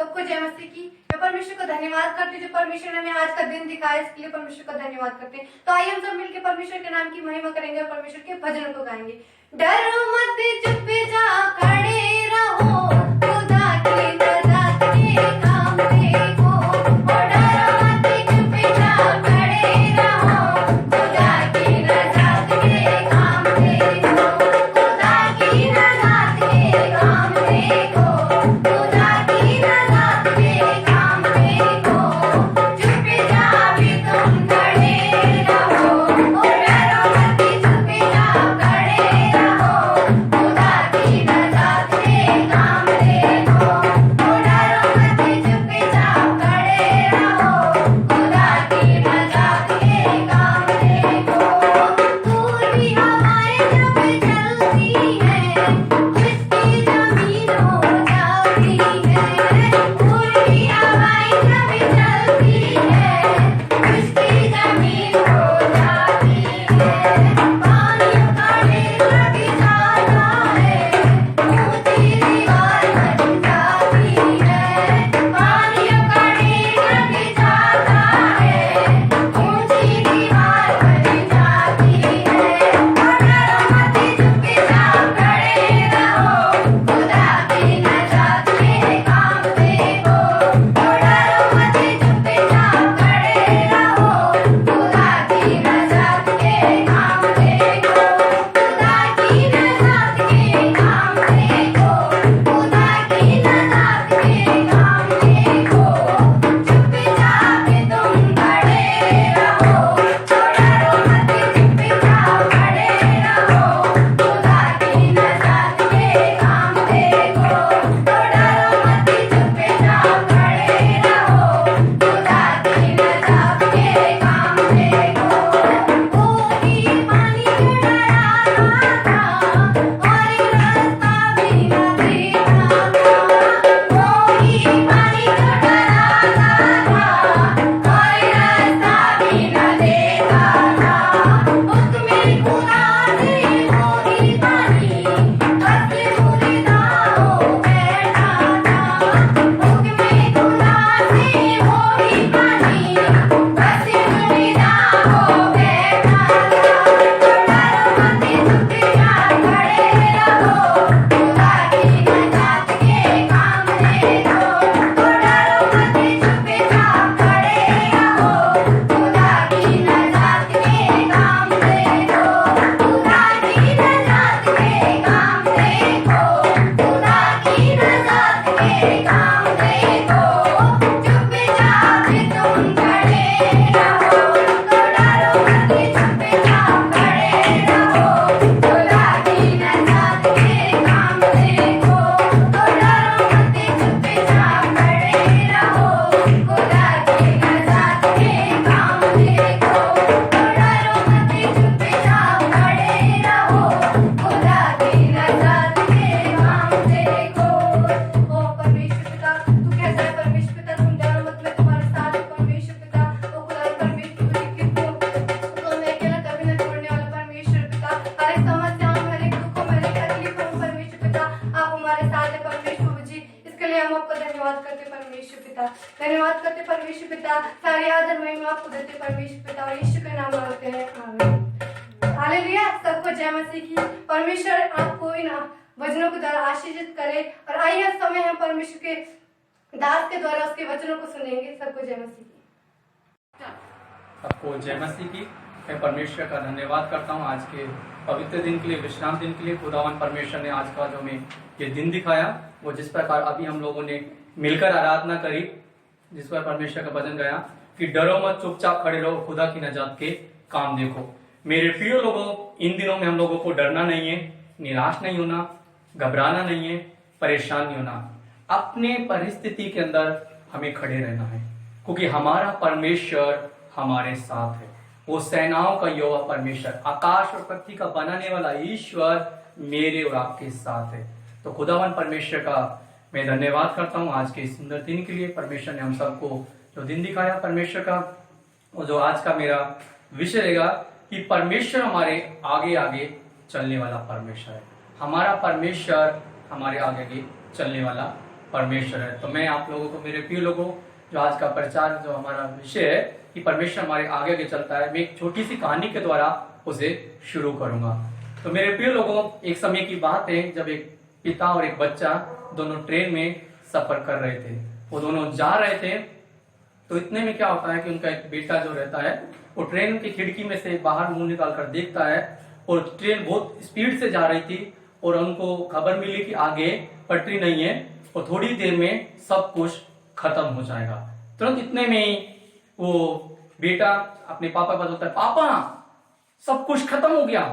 सबको जय मसीह की। मैं परमेश्वर को धन्यवाद करती हूँ जो परमेश्वर ने हमें आज का दिन दिखाया, इसके लिए परमेश्वर का धन्यवाद करते हैं। तो आइए हम सब मिलकर परमेश्वर के नाम की महिमा करेंगे और परमेश्वर के भजनों को गाएंगे। डरो मत, चुप जा खड़े रहो, खुदा की नजात के काम देखो। ओ डरो मत, चुप जा खड़े रहो, खुदा की नजात के काम देखो। खुदा की नजात के काम देखो, खुदा की नजात के काम देखो। चुप जा भी तुम खड़े रहो, ओ डरो मत, चुप जा खड़े रहो, खुदा की नजात के काम देखो। ओ डरो मत, चुप जा खड़े रहो, खुदा की नजात के काम देखो। पूरी हवाएं जब चलती हैं, उसकी जमीन हो जाती है। पूरी हवाएं जब चलती हैं, उसकी जमीन हो जाती है। पानियों का ढेर लग जाता है, ऊंची दीवार बन जाती है। पानियों का ढेर लग जाता है, ऊंची दीवार बन जाती है। ओ डरो मत, चुप जा खड़े रहो, खुदा की नजात के काम देखो। ओ डरो मत, चुप जा खड़े रहो, खुदा की नजात के काम देखो। खुदा की नजात के काम देखो, खुदा की नजात के काम देखो। चुप जा के तुम खड़े रहो, ओ डरो मत, चुप जा खड़े रहो, खुदा की नजात के काम देखो। ओ डरो मत, चुप जा खड़े रहो, खुदा की नजात के काम देखो। कोई पानी डरा था और रास्ता भी न देखा था। कोई पानी डरा था और रास्ता भी न देखा था। उसमें खुदा से होगी पानी, बस मुर्दा हो बैठा था। उसमें खुदा से होगी पानी, बस मुर्दा हो बैठा था। ओ डरो मत, चुप जा खड़े रहो, खुदा की नजात के काम देखो। ओ डरो मत, चुप जा खड़े रहो, खुदा की नजात के काम देखो। खुदा की नजात के काम देखो, खुदा की नजात के काम देखो। चुप जा भी तुम खड़े रहो, ओ डरो मत, चुप जा खड़े रहो, खुदा की नजात के काम देखो। ओ डरो मत, चुप जा खड़े रहो, खुदा की नजात के काम देखो। ओ डरो मत, चुप जा खड़े रहो, खुदा की नजात के काम देखो। ओ परमेश्वर पिता, तू कैसा है परमेश्वर पिता, तुम डरो मत, मैं तुम्हारे साथ हूँ परमेश्वर पिता। ओ खुदा परमेश्वर तुझे किसको तो मैं अकेला कभी न छोड़ने वाला परमेश्वर पिता। हर एक समस्याओं में, हर एक दुखों में, हर एक तकलीफों में परमेश्वर पिता आप हमारे साथ है परमेश्वर जी। इसके लिए हम आपका धन्यवाद करते परमेश्वर पिता, धन्यवाद करते परमेश्वर पिता। सारी आदर महिमा आपको देते परमेश्वर पिता और यीशु के नाम मांगते हैं, आमीन। हालेलुया। सबको जय मसीह की। परमेश्वर आपको इन वचनों के द्वारा आशीषित करे। और आइए इस समय हम परमेश्वर के दास के द्वारा उसके वचनों को सुनेंगे। सबको जय मसीह की। आपको जय मसीह की। मैं परमेश्वर का धन्यवाद करता हूँ आज के पवित्र दिन के लिए, विश्राम दिन के लिए। खुदावन परमेश्वर ने आज का जो हमें ये दिन दिखाया, वो जिस प्रकार अभी हम लोगों ने मिलकर आराधना करी, जिस पर परमेश्वर का वचन गया कि डरो मत, चुपचाप खड़े रहो, खुदा की नजात के काम देखो। मेरे प्रिय लोगों, इन दिनों में हम लोगों को डरना नहीं है, निराश नहीं होना, घबराना नहीं है, परेशान नहीं होना। अपने परिस्थिति के अंदर हमें खड़े रहना है, क्योंकि हमारा परमेश्वर हमारे साथ है। वो सेनाओं का यहोवा परमेश्वर, आकाश और पृथ्वी का बनाने वाला ईश्वर मेरे और आपके साथ है। तो खुदावन परमेश्वर का मैं धन्यवाद करता हूँ आज के इस सुंदर दिन के लिए। परमेश्वर ने हम सबको जो दिन दिखाया परमेश्वर का, और जो आज का मेरा विषय रहेगा कि परमेश्वर हमारे आगे आगे चलने वाला परमेश्वर है। हमारा परमेश्वर हमारे आगे आगे चलने वाला परमेश्वर है। तो मैं आप लोगों को, मेरे प्रिय लोगों, जो आज का प्रचार, जो हमारा विषय है कि परमेश्वर हमारे आगे आगे चलता है, मैं एक छोटी सी कहानी के द्वारा उसे शुरू करूंगा। तो मेरे प्रिय लोगों, एक समय की बात है जब एक पिता और एक बच्चा दोनों ट्रेन में सफर कर रहे थे। वो दोनों जा रहे थे, तो इतने में क्या होता है कि उनका एक बेटा जो रहता है वो ट्रेन की खिड़की में से बाहर मुंह निकाल कर देखता है और ट्रेन बहुत स्पीड से जा रही थी और उनको खबर मिली कि आगे पटरी नहीं है और थोड़ी देर में सब कुछ खत्म हो जाएगा। तुरंत इतने में ही वो बेटा अपने पापा के पास बोलता है, पापा सब कुछ खत्म हो गया।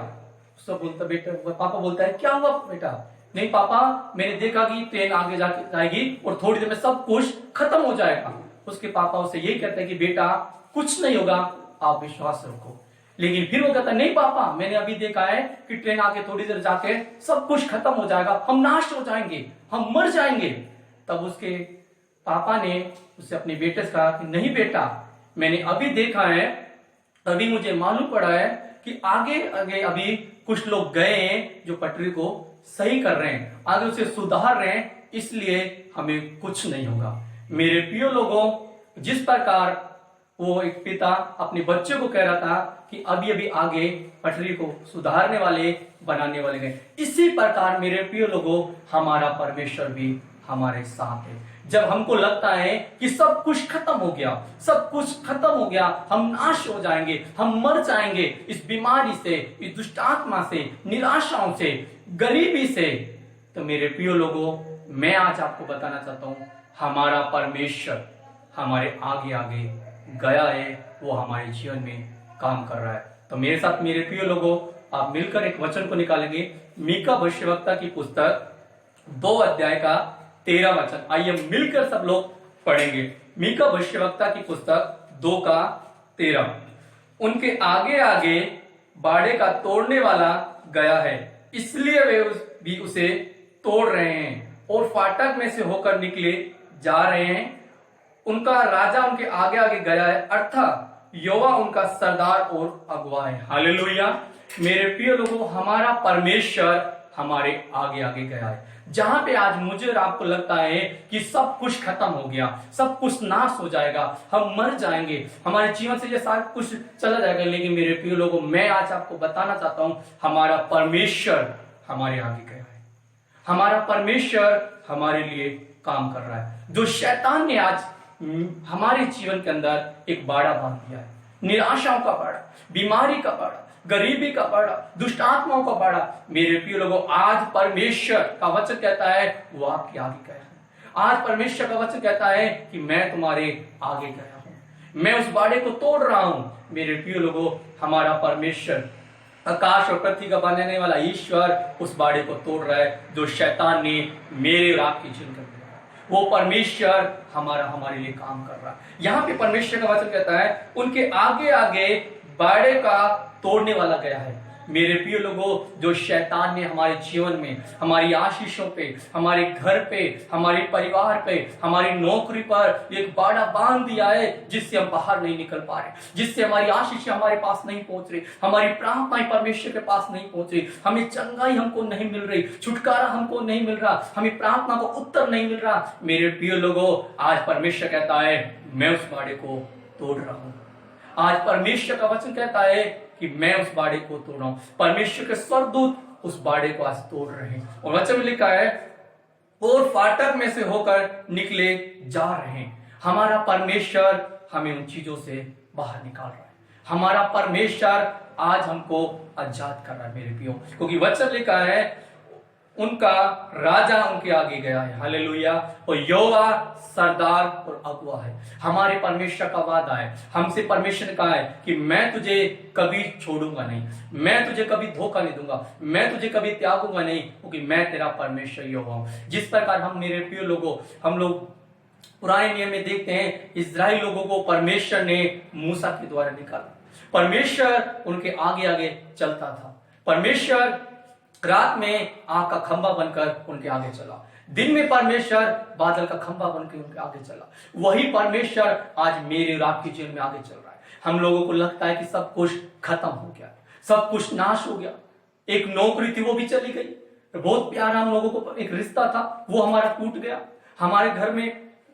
सब बोलता बेटा, पापा बोलता है, क्या हुआ बेटा? नहीं पापा, मैंने देखा कि ट्रेन आगे जाएगी और थोड़ी देर में सब कुछ खत्म हो जाएगा। उसके पापा उसे यही कहते हैं कि बेटा कुछ नहीं होगा, आप विश्वास रखो। लेकिन फिर वो कहता नहीं पापा, मैंने अभी देखा है कि ट्रेन आगे थोड़ी देर जाके सब कुछ खत्म हो जाएगा, हम नाश हो जाएंगे, हम मर जाएंगे। तब उसके पापा ने उससे अपने बेटे से कहा कि नहीं बेटा, मैंने अभी देखा है, अभी मुझे मालूम पड़ा है कि आगे आगे अभी कुछ लोग गए हैं जो पटरी को सही कर रहे हैं, आगे उसे सुधार रहे हैं, इसलिए हमें कुछ नहीं होगा। मेरे प्रिय लोगों, जिस प्रकार वो एक पिता अपने बच्चे को कह रहा था कि अभी अभी आगे पटरी को सुधारने वाले, बनाने वाले गए, इसी प्रकार मेरे प्रिय लोगों हमारा परमेश्वर भी हमारे साथ है। जब हमको लगता है कि सब कुछ खत्म हो गया, सब कुछ खत्म हो गया, हम नाश हो जाएंगे, हम मर जाएंगे इस बीमारी से, इस दुष्ट आत्मा से, निराशाओं से, गरीबी से, तो मेरे प्रिय लोगों मैं आज आपको बताना चाहता हूं हमारा परमेश्वर हमारे आगे आगे गया है, वो हमारे जीवन में काम कर रहा है। तो मेरे साथ मेरे प्रिय लोगों आप मिलकर एक वचन को निकालेंगे, मीका भविष्यवक्ता की पुस्तक 2 अध्याय का 13 वचन। आइए मिलकर सब लोग पढ़ेंगे। मीका भविष्यवक्ता की पुस्तक 2 का 13। उनके आगे आगे बाड़े का तोड़ने वाला गया है, इसलिए वे भी उसे तोड़ रहे हैं और फाटक में से होकर निकले जा रहे हैं। उनका राजा उनके आगे आगे गया है, अर्थात यहोवा उनका सरदार और अगुवा है। हालेलुया। मेरे प्रिय लोगों हमारा परमेश्वर हमारे आगे आगे गया है। जहां पे आज मुझे और आपको लगता है कि सब कुछ खत्म हो गया, सब कुछ नाश हो जाएगा, हम मर जाएंगे, हमारे जीवन से ये सारा कुछ चला जाएगा, लेकिन मेरे प्रिय लोगों मैं आज आपको बताना चाहता हूं हमारा परमेश्वर हमारे आगे गया है। हमारा परमेश्वर हमारे लिए काम कर रहा है। जो शैतान ने आज हमारे जीवन के अंदर एक बाड़ा बांध दिया है, निराशाओं का बाड़ा, बीमारी का बाड़ा, गरीबी का बाड़ा, दुष्ट आत्माओं का बाड़ा, मेरे प्रिय लोगों आज परमेश्वर का वचन कहता है वो आपके आगे गया है। आज परमेश्वर का वचन कहता है कि मैं तुम्हारे आगे गया हूं, मैं उस बाड़े को तोड़ रहा हूं। मेरे प्रिय लोगों हमारा परमेश्वर आकाश और पृथ्वी का बनाने वाला ईश्वर उस बाड़े को तोड़ रहा है जो शैतान ने मेरे और आपके जीवन कर दिया। वो परमेश्वर हमारे लिए काम कर रहा है। यहाँ पे परमेश्वर का वचन कहता है उनके आगे आगे बाड़े का तोड़ने वाला गया है। मेरे प्रिय लोगों जो शैतान ने हमारे जीवन में, हमारी आशीषों पे, हमारे घर पे, हमारे परिवार पे, हमारी नौकरी पर एक बाड़ा बांध दिया है जिससे हम बाहर नहीं निकल पा रहे, जिससे हमारी आशीषें हमारे पास नहीं पहुंच रही, हमारी प्रार्थनाएं परमेश्वर के पास नहीं पहुंच रही, हमें चंगाई हमको नहीं मिल रही, छुटकारा हमको नहीं मिल रहा, हमें प्रार्थना को उत्तर नहीं मिल रहा। मेरे प्रिय लोगों आज परमेश्वर कहता है मैं उस बाड़े को तोड़ रहा हूं। आज परमेश्वर का वचन कहता है कि मैं उस बाड़े को तोड़ रहा हूं। परमेश्वर के स्वर्गदूत उस बाड़े को आज तोड़ रहे हैं और वचन में लिखा है और फाटक में से होकर निकले जा रहे हैं। हमारा परमेश्वर हमें उन चीजों से बाहर निकाल रहा है। हमारा परमेश्वर आज हमको आजाद कर रहा है मेरे प्रियो, क्योंकि वचन लिखा है उनका राजा उनके आगे गया है। हालेलुया। और यहोवा सरदार और अगुवा है। हमारे परमेश्वर का वादा है, हमसे परमेश्वर ने कहा है कि मैं तुझे कभी छोड़ूंगा नहीं, मैं तुझे कभी धोखा नहीं दूंगा, मैं तुझे कभी त्यागूंगा नहीं, क्योंकि मैं तेरा परमेश्वर यहोवा हूं। जिस प्रकार हम मेरे प्रिय लोगों हम लोग पुराने नियम में देखते हैं इस्राएल लोगों को परमेश्वर ने मूसा के द्वारा निकाला, परमेश्वर उनके आगे आगे चलता था, परमेश्वर रात में आग का खंभा बनकर उनके आगे चला, दिन में परमेश्वर बादल का खंभा बनकर उनके आगे चला। वही परमेश्वर आज मेरे और आपके जीवन में आगे चल रहा है। हम लोगों को लगता है कि सब कुछ खत्म हो गया, सब कुछ नाश हो गया, एक नौकरी थी वो भी चली गई, बहुत प्यारा हम लोगों को एक रिश्ता था वो हमारा टूट गया, हमारे घर में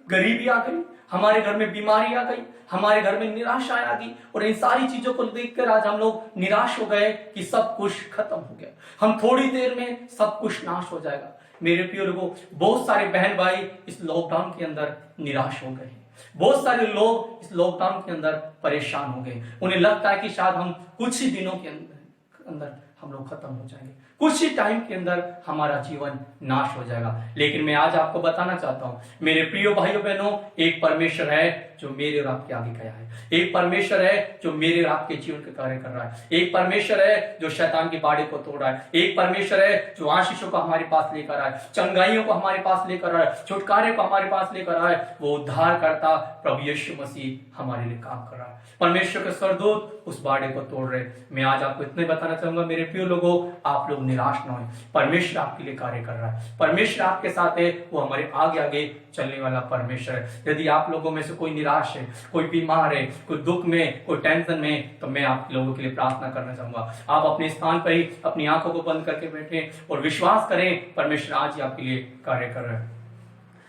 गरीबी आ गई, हमारे घर में बीमारी आ गई, हमारे घर में निराशा आ गई, और इन सारी चीजों को देखकर आज हम लोग निराश हो गए कि सब कुछ खत्म हो गया, हम थोड़ी देर में सब कुछ नाश हो जाएगा। मेरे प्रिय लोगों, बहुत सारे बहन भाई इस लॉकडाउन के अंदर निराश हो गए, बहुत सारे लोग इस लॉकडाउन के अंदर परेशान हो गए। उन्हें लगता है कि शायद हम कुछ ही दिनों के अंदर हम लोग खत्म हो जाएंगे, कुछ ही टाइम के अंदर हमारा जीवन नाश हो जाएगा। लेकिन मैं आज आपको बताना चाहता हूं मेरे प्रिय भाइयों बहनों, एक परमेश्वर है जो मेरे और आपके आगे गया है, एक परमेश्वर है जो मेरे और आपके जीवन का कार्य कर रहा है, एक परमेश्वर है जो शैतान की बाड़े को तोड़ रहा है, एक परमेश्वर है जो आशीषों को हमारे पास लेकर आए, चंगाइयों को हमारे पास लेकर आए, छुटकारे को हमारे पास लेकर आए। वो उद्धार करता प्रभु यीशु मसीह हमारे लिए काम कर रहा है। परमेश्वर के स्वर्गदूत उस बाड़े को तोड़ रहे। मैं आज आपको इतने बताना चाहूंगा मेरे प्रिय लोगों, आप लोग निराश न हो, परमेश्वर आपके लिए कार्य कर रहा है, परमेश्वर आपके साथ है, वो हमारे आगे आगे चलने वाला परमेश्वर है। यदि आप लोगों में से कोई निराश है, कोई बीमार है, कोई दुख में, कोई टेंशन में, तो मैं आप लोगों के लिए प्रार्थना करना चाहूंगा। आप अपने स्थान पर ही अपनी आंखों को बंद करके बैठे और विश्वास करें परमेश्वर आज ही आपके लिए कार्य कर रहा है।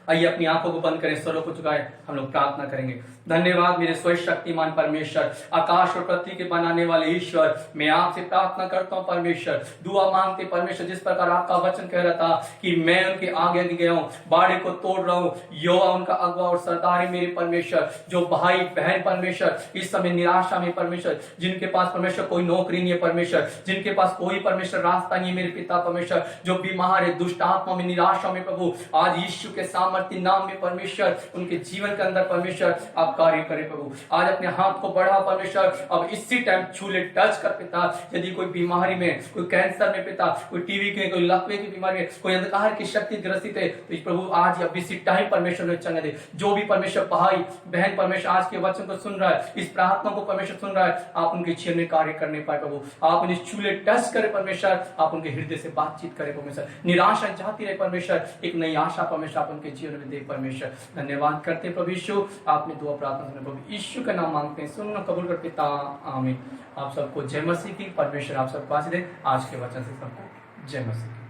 आइए अपनी आंखों को बंद करें, स्वरों को झुकाएं, हम लोग प्रार्थना करेंगे। धन्यवाद मेरे स्वयं शक्तिमान परमेश्वर, आकाश और पृथ्वी के बनाने वाले ईश्वर, मैं आपसे प्रार्थना करता हूं परमेश्वर, दुआ मांगते परमेश्वर, जिस प्रकार आपका वचन कह रहा था कि मैं उनके आगे आगे गया हूं, बाड़े को तोड़ रहा हूं, योवा उनका अगवा और सरदार है मेरे परमेश्वर। जो भाई बहन परमेश्वर इस समय निराशा में परमेश्वर, जिनके पास परमेश्वर कोई नौकरी नहीं है परमेश्वर, जिनके पास कोई परमेश्वर रास्ता नहीं है मेरे पिता परमेश्वर, जो बीमार है, दुष्ट आत्मा में, निराशा में प्रभु, आज यीशु के सामर्थ्य नाम में परमेश्वर उनके जीवन के अंदर परमेश्वर आप कार्य करे प्रभु। आज अपने हाथ को बढ़ा परमेश्वर, अब इसी टाइम छूले, टच कर पिता। यदि कोई बीमारी में, कोई कैंसर में पिता, कोई टीवी के, कोई लकवे की बीमारी में, कोई अंधकार की शक्ति ग्रसित है, तो प्रभु आज अब इसी टाइम परमेश्वर ने चंगा दे। जो भी परमेश्वर भाई बहन परमेश्वर आज के वचन को सुन रहा है, इस प्रार्थना को परमेश्वर सुन रहा है, आप उनके जीवन में कार्य करने पाए प्रभु। आप उन्हें छूले, टच करे परमेश्वर, आप उनके हृदय से बातचीत करे परमेश्वर। निराशा जाती रहे परमेश्वर, एक नई आशा परमेश्वर आप उनके जीवन में दे परमेश्वर। धन्यवाद करते प्रभु यीशु, आपने दुआ प्रार्थना सुना प्रभु यीशु का नाम मांगते हैं, सुनना कबूल कर पिता, आमीन। आप सबको जय मसीह की, परमेश्वर आप सबको आशीष दे। आज के वचन से सबको जय मसीह की।